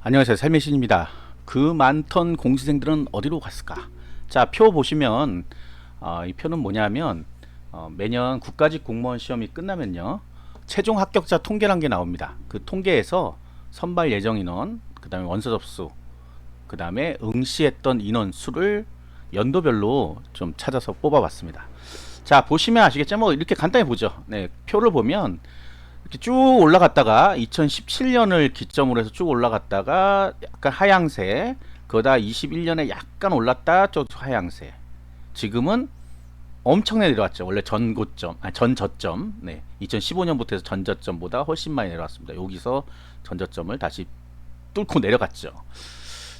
안녕하세요. 삶의 신입니다. 그 많던 공시생들은 어디로 갔을까? 자, 표 보시면 이 표는 뭐냐면 매년 국가직 공무원 시험이 끝나면요, 최종 합격자 통계란 게 나옵니다. 그 통계에서 선발 예정 인원, 그 다음에 원서 접수, 그 다음에 응시했던 인원 수를 연도별로 좀 찾아서 뽑아봤습니다. 자, 보시면 아시겠지만 뭐 이렇게 간단히 보죠. 네, 표를 보면 이렇게 쭉 올라갔다가 2017년을 기점으로 해서 쭉 올라갔다가 약간 하향세, 그러다 21년에 약간 올랐다 또 하향세. 지금은 엄청나게 내려왔죠. 원래 전고점, 전저점. 네. 2015년부터 해서 전저점보다 훨씬 많이 내려왔습니다. 여기서 전저점을 다시 뚫고 내려갔죠.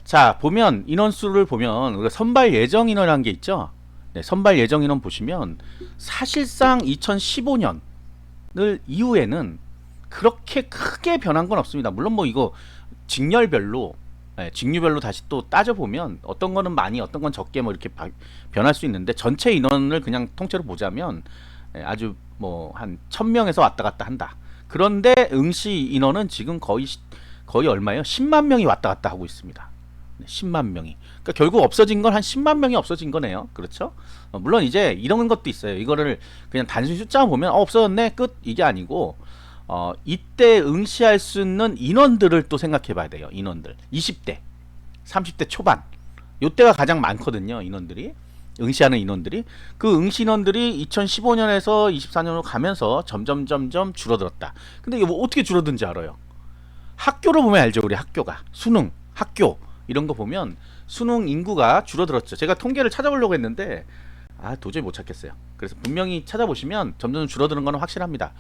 자, 보면 인원수를 보면 우리가 선발 예정 인원이라는 게 있죠. 네, 선발 예정 인원 보시면 사실상 2015년 을 이후에는 그렇게 크게 변한 건 없습니다. 물론 뭐 이거 직렬별로, 직류별로 다시 또 따져보면 어떤 거는 많이 어떤 건 적게 뭐 이렇게 변할 수 있는데, 전체 인원을 그냥 통째로 보자면 아주 뭐 한 1000명에서 왔다 갔다 한다. 그런데 응시 인원은 지금 거의 얼마예요? 10만 명이 왔다 갔다 하고 있습니다. 10만 명이. 그러니까 결국 없어진 건 한 10만 명이 없어진 거네요. 그렇죠? 물론 이제 이런 것도 있어요. 이거를 그냥 단순히 숫자만 보면 없어졌네 끝, 이게 아니고 이때 응시할 수 있는 인원들을 또 생각해 봐야 돼요. 인원들 20대 30대 초반, 요때가 가장 많거든요. 인원들이, 응시하는 인원들이. 그 응시 인원들이 2015년에서 24년으로 가면서 점점 줄어들었다. 근데 이게 뭐 어떻게 줄어든지 알아요? 학교를 보면 알죠. 우리 학교가 수능 학교 이런 거 보면 수능 인구가 줄어들었죠. 제가 통계를 찾아보려고 했는데 도저히 못 찾겠어요. 그래서 분명히 찾아보시면 점점 줄어드는 건 확실합니다.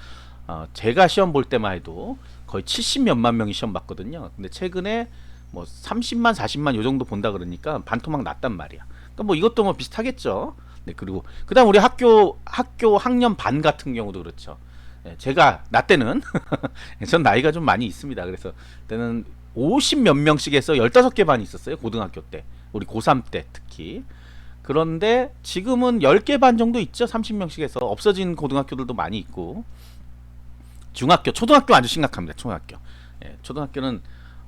제가 시험 볼 때만 해도 거의 70몇만 명이 시험 봤거든요. 근데 최근에 뭐 30만 40만 요 정도 본다 그러니까 반토막 났단 말이야. 그러니까 뭐 이것도 뭐 비슷하겠죠. 네, 그리고 그다음 우리 학교 학년 반 같은 경우도 그렇죠. 제가 나 때는 전 나이가 좀 많이 있습니다. 그래서 그때는 50 몇 명씩 해서 15개 반이 있었어요. 고등학교 때. 우리 고3 때 특히. 그런데 지금은 10개 반 정도 있죠. 30명씩 해서 없어진 고등학교들도 많이 있고. 중학교, 초등학교 아주 심각합니다. 초등학교. 초등학교는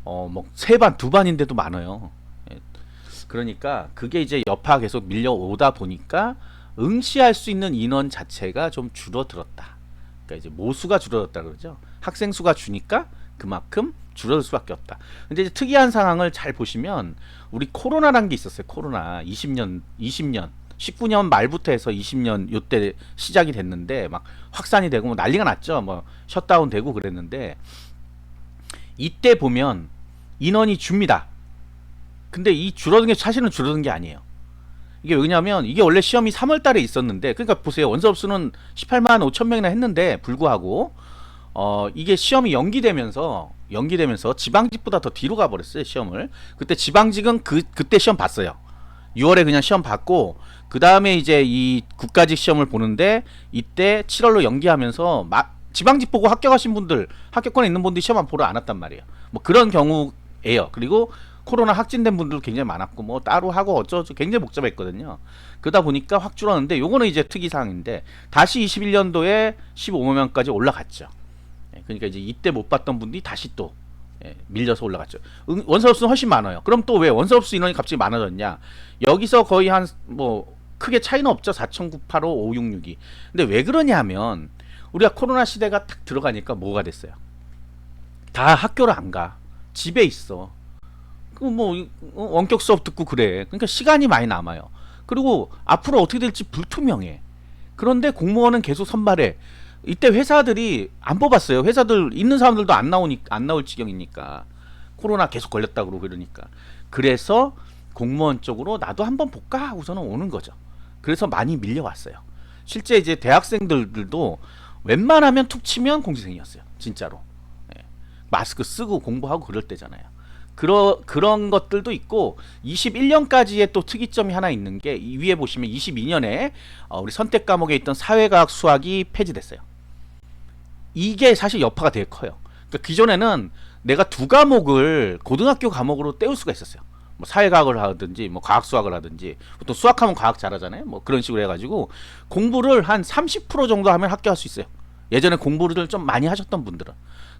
뭐 3반, 2반인데도 많아요. 그러니까 그게 이제 여파가 계속 밀려오다 보니까 응시할 수 있는 인원 자체가 좀 줄어들었다. 그러니까 이제 모수가 줄어들었다 그러죠. 학생 수가 주니까 그만큼 줄어들 수밖에 없다. 근데 이제 특이한 상황을 잘 보시면 우리 코로나란 게 있었어요. 코로나 20년 19년 말부터 해서 20년 요때 시작이 됐는데 막 확산이 되고 뭐 난리가 났죠. 뭐 셧다운 되고 그랬는데, 이때 보면 인원이 줍니다. 근데 이 줄어든 게 사실은 줄어든 게 아니에요. 이게 왜냐면 이게 원래 시험이 3월 달에 있었는데, 그러니까 보세요. 원서 접수는 18만 5천 명이나 했는데 불구하고 이게 시험이 연기되면서 지방직보다 더 뒤로 가버렸어요. 시험을. 그때 지방직은 그때 시험 봤어요. 6월에 그냥 시험 받고 그 다음에 이제 이 국가직 시험을 보는데, 이때 7월로 연기하면서 지방직 보고 합격하신 분들, 합격권에 있는 분들이 시험 보러 안 왔단 말이에요. 뭐 그런 경우예요. 그리고 코로나 확진된 분들도 굉장히 많았고 뭐 따로 하고 어쩌고 굉장히 복잡했거든요. 그러다 보니까 확 줄었는데, 요거는 이제 특이사항인데 다시 21년도에 15만 명까지 올라갔죠. 그러니까 이제 이때 못 봤던 분들이 다시 또 밀려서 올라갔죠. 원서 접수는 훨씬 많아요. 그럼 또 왜 원서 접수 인원이 갑자기 많아졌냐? 여기서 거의 한 뭐 크게 차이는 없죠. 4,985, 5,662. 근데 왜 그러냐 하면 우리가 코로나 시대가 딱 들어가니까 뭐가 됐어요? 다 학교를 안 가. 집에 있어. 그 뭐 원격 수업 듣고 그래. 그러니까 시간이 많이 남아요. 그리고 앞으로 어떻게 될지 불투명해. 그런데 공무원은 계속 선발해. 이때 회사들이 안 뽑았어요. 회사들 있는 사람들도 안 나올 지경이니까. 코로나 계속 걸렸다 그러고 그러니까. 그래서 공무원 쪽으로 나도 한번 볼까 하고서는 오는 거죠. 그래서 많이 밀려왔어요. 실제 이제 대학생들도 웬만하면 툭 치면 공시생이었어요. 진짜로. 마스크 쓰고 공부하고 그럴 때잖아요. 그런 것들도 있고, 21년까지의 또 특이점이 하나 있는 게, 이 위에 보시면 22년에 우리 선택 과목에 있던 사회과학 수학이 폐지됐어요. 이게 사실 여파가 되게 커요. 그러니까 기존에는 내가 두 과목을 고등학교 과목으로 때울 수가 있었어요. 뭐 사회과학을 하든지 뭐 과학 수학을 하든지, 보통 수학하면 과학 잘하잖아요. 뭐 그런 식으로 해가지고 공부를 한 30% 정도 하면 합격할 수 있어요. 예전에 공부를 좀 많이 하셨던 분들은.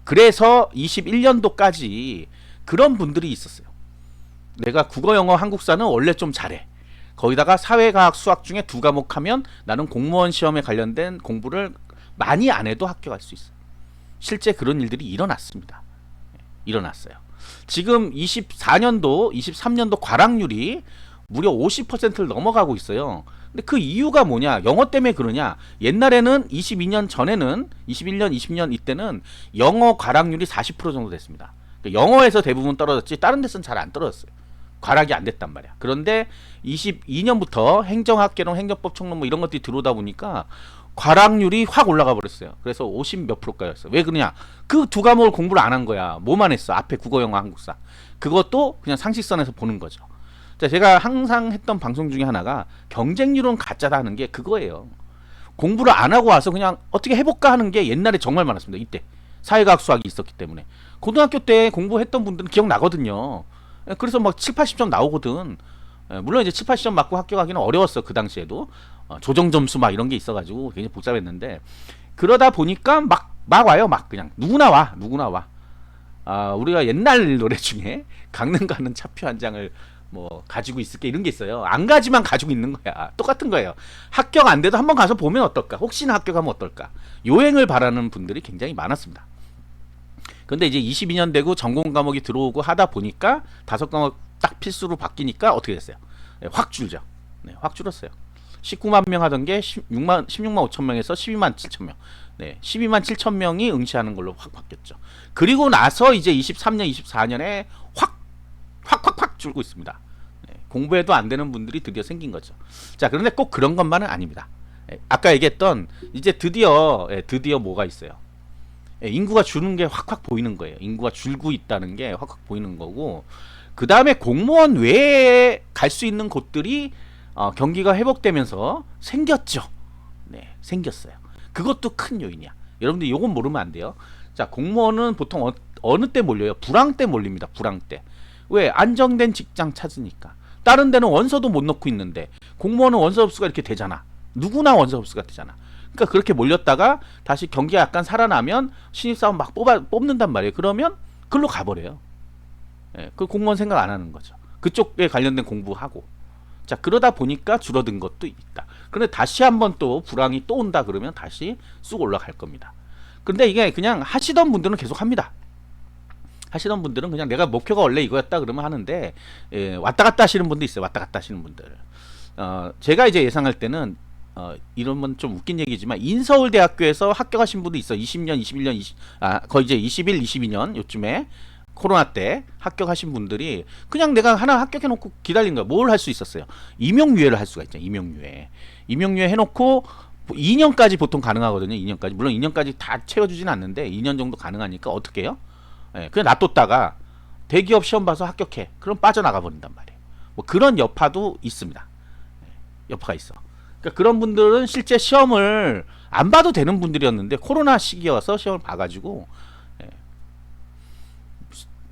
그래서 21년도까지 그런 분들이 있었어요. 내가 국어, 영어, 한국사는 원래 좀 잘해. 거기다가 사회과학, 수학 중에 두 과목 하면 나는 공무원 시험에 관련된 공부를 많이 안 해도 합격할 수 있어. 실제 그런 일들이 일어났습니다. 일어났어요. 지금 24년도, 23년도 과락률이 무려 50%를 넘어가고 있어요. 근데 그 이유가 뭐냐? 영어 때문에 그러냐? 옛날에는 22년 전에는 21년, 20년 이때는 영어 과락률이 40% 정도 됐습니다. 영어에서 대부분 떨어졌지 다른 데서는 잘 안 떨어졌어요. 과락이 안 됐단 말이야. 그런데 22년부터 행정학개론, 행정법 총론 뭐 이런 것들이 들어오다 보니까 과락률이 확 올라가 버렸어요. 그래서 50 몇 프로까지였어요. 왜 그러냐? 그 두 과목을 공부를 안 한 거야. 뭐만 했어? 앞에 국어, 영어, 한국사. 그것도 그냥 상식선에서 보는 거죠. 자, 제가 항상 했던 방송 중에 하나가 경쟁률은 가짜다 하는 게 그거예요. 공부를 안 하고 와서 그냥 어떻게 해볼까 하는 게 옛날에 정말 많았습니다. 이때 사회과학 수학이 있었기 때문에 고등학교 때 공부했던 분들은 기억나거든요. 그래서 막 7, 80점 나오거든. 물론 이제 7, 80점 맞고 합격하기는 어려웠어. 그 당시에도 조정 점수 막 이런 게 있어가지고 굉장히 복잡했는데 그러다 보니까 막 와요. 막 그냥 누구나 와. 우리가 옛날 노래 중에 강릉 가는 차표 한 장을 뭐 가지고 있을게 이런 게 있어요. 안 가지만 가지고 있는 거야. 똑같은 거예요. 합격 안 돼도 한번 가서 보면 어떨까? 혹시나 합격하면 어떨까? 요행을 바라는 분들이 굉장히 많았습니다. 근데 이제 22년 되고 전공 과목이 들어오고 하다 보니까 5과목 딱 필수로 바뀌니까 어떻게 됐어요? 네, 확 줄죠. 네, 확 줄었어요. 19만 명 하던 게 16만 5천 명에서 12만 7천 명. 네, 12만 7천 명이 응시하는 걸로 확 바뀌었죠. 그리고 나서 이제 23년, 24년에 확 줄고 있습니다. 네, 공부해도 안 되는 분들이 드디어 생긴 거죠. 자, 그런데 꼭 그런 것만은 아닙니다. 아까 얘기했던 이제 드디어 뭐가 있어요. 인구가 주는 게 확 보이는 거예요. 인구가 줄고 있다는 게 확 보이는 거고, 그 다음에 공무원 외에 갈 수 있는 곳들이 경기가 회복되면서 생겼죠. 네, 생겼어요. 그것도 큰 요인이야. 여러분들 이건 모르면 안 돼요. 자, 공무원은 보통 어느 때 몰려요? 불황 때 몰립니다. 불황 때. 왜? 안정된 직장 찾으니까. 다른 데는 원서도 못 넣고 있는데 공무원은 원서 접수가 이렇게 되잖아. 누구나 원서 접수가 되잖아. 그러니까 그렇게 몰렸다가 다시 경기가 약간 살아나면 신입사원 막 뽑는단 말이에요. 그러면 글로 가버려요. 예, 그 공무원 생각 안 하는 거죠. 그쪽에 관련된 공부하고. 자, 그러다 보니까 줄어든 것도 있다. 그런데 다시 한번 또 불황이 또 온다 그러면 다시 쑥 올라갈 겁니다. 근데 이게 그냥 하시던 분들은 계속 합니다. 하시던 분들은 그냥 내가 목표가 원래 이거였다 그러면 하는데, 왔다 갔다 하시는 분도 있어요. 왔다 갔다 하시는 분들. 제가 이제 예상할 때는 이러면 좀 웃긴 얘기지만 인서울대학교에서 합격하신 분도 있어. 20년, 21년, 거의 이제 21, 22년 요쯤에 코로나 때 합격하신 분들이 그냥 내가 하나 합격해놓고 기다린 거야. 뭘 할 수 있었어요? 임용유예를 할 수가 있잖아요. 임용유예 해놓고 2년까지 보통 가능하거든요. 2년까지. 물론 2년까지 다 채워주진 않는데 2년 정도 가능하니까 어떻게 해요? 그냥 놔뒀다가 대기업 시험 봐서 합격해. 그럼 빠져나가 버린단 말이에요. 뭐 그런 여파도 있습니다. 여파가 있어. 그러니까 그런 분들은 실제 시험을 안 봐도 되는 분들이었는데 코로나 시기여서 시험을 봐가지고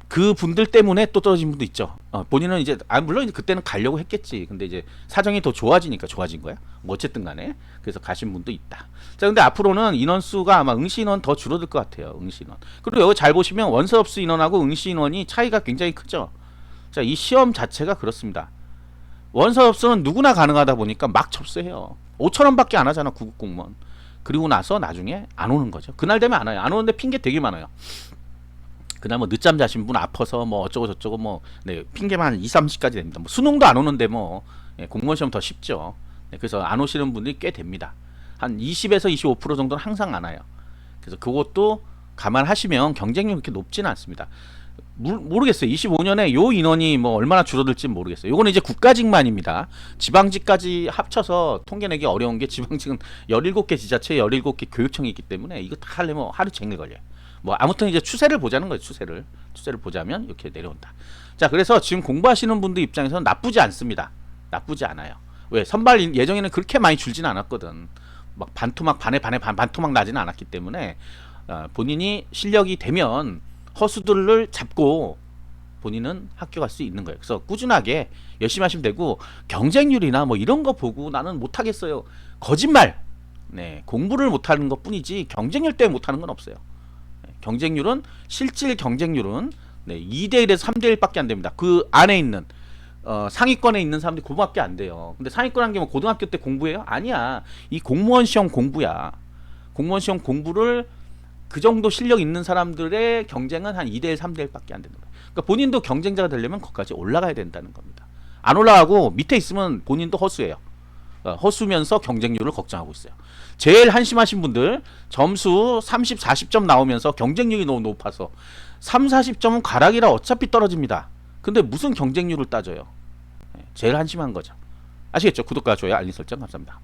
그 분들 때문에 또 떨어진 분도 있죠. 본인은 이제 물론 이제 그때는 가려고 했겠지. 근데 이제 사정이 더 좋아지니까 좋아진 거야. 뭐 어쨌든 간에 그래서 가신 분도 있다. 자, 근데 앞으로는 인원수가 아마 응시 인원 더 줄어들 것 같아요. 응시 인원. 그리고 여기 잘 보시면 원서 접수 인원하고 응시 인원이 차이가 굉장히 크죠. 자, 이 시험 자체가 그렇습니다. 원서 접수는 누구나 가능하다 보니까 막 접수해요. 5천 원밖에 안 하잖아, 구급 공무원. 그리고 나서 나중에 안 오는 거죠. 그날 되면 안 와요. 안 오는데 핑계 되게 많아요. 그날 뭐 늦잠 자신 분 아파서 뭐 어쩌고 저쩌고 뭐 핑계만 한 2, 30까지 됩니다. 뭐 수능도 안 오는데 뭐 공무원 시험 더 쉽죠. 그래서 안 오시는 분들이 꽤 됩니다. 한 20에서 25% 정도는 항상 안 와요. 그래서 그것도 감안하시면 경쟁력이 그렇게 높지는 않습니다. 모르겠어요. 25년에 요 인원이 뭐 얼마나 줄어들지 모르겠어요. 요거는 이제 국가직만입니다. 지방직까지 합쳐서 통계내기 어려운 게 지방직은 17개 지자체 17개 교육청이 있기 때문에 이거 다 하려면 하루 종일 걸려요. 뭐 아무튼 이제 추세를 보자는 거예요. 추세를 보자면 이렇게 내려온다. 자, 그래서 지금 공부하시는 분들 입장에서는 나쁘지 않습니다. 나쁘지 않아요. 왜? 선발 예정에는 그렇게 많이 줄지는 않았거든. 막 반토막 반토막 나지는 않았기 때문에 본인이 실력이 되면 허수들을 잡고 본인은 합격할 수 있는 거예요. 그래서 꾸준하게 열심히 하시면 되고, 경쟁률이나 뭐 이런 거 보고 나는 못하겠어요. 거짓말. 네, 공부를 못하는 것 뿐이지 경쟁률 때문에 못하는 건 없어요. 경쟁률은 실질 경쟁률은 네, 2대1에서 3대1밖에 안 됩니다. 그 안에 있는 상위권에 있는 사람들이 그거밖에 안 돼요. 근데 상위권 한 게 뭐 고등학교 때 공부예요? 아니야. 이 공무원 시험 공부야. 공무원 시험 공부를 그 정도 실력 있는 사람들의 경쟁은 한 2대1, 3대1밖에 안 된다. 그러니까 본인도 경쟁자가 되려면 거기까지 올라가야 된다는 겁니다. 안 올라가고 밑에 있으면 본인도 허수예요. 허수면서 경쟁률을 걱정하고 있어요. 제일 한심하신 분들 점수 30, 40점 나오면서 경쟁력이 너무 높아서 3, 40점은 가락이라 어차피 떨어집니다. 근데 무슨 경쟁률을 따져요. 제일 한심한 거죠. 아시겠죠? 구독과 좋아요, 알림 설정 감사합니다.